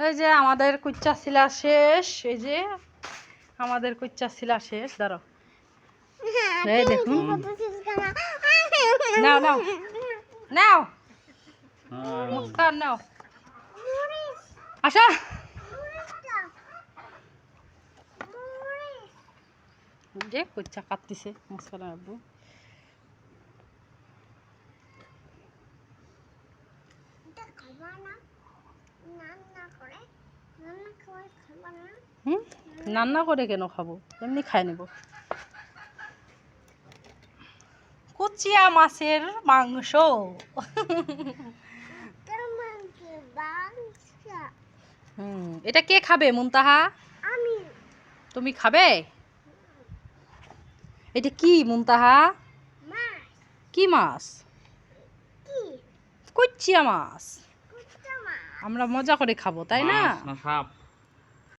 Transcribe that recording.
এই যে আমাদের কুচ্চা শিলা শেষ, এই যে আমাদের কুচ্চা শিলা শেষ। ধরো, এই দেখুন, নাও নাও নাও মুস্কান নাও, আশা যে কুচ্চা কাটতেছে মুস্কান আব্বু। রান্না করে কেন খাবো, এমনি খাই নেব। কুচিয়া মাছের মাংস। এটা কে খাবে মুনতাহা? তুমি খাবে? এটা কি মুনতাহা? কি মাছ? কুচিয়া মাছ। আমরা মজা করে খাবো, তাই না?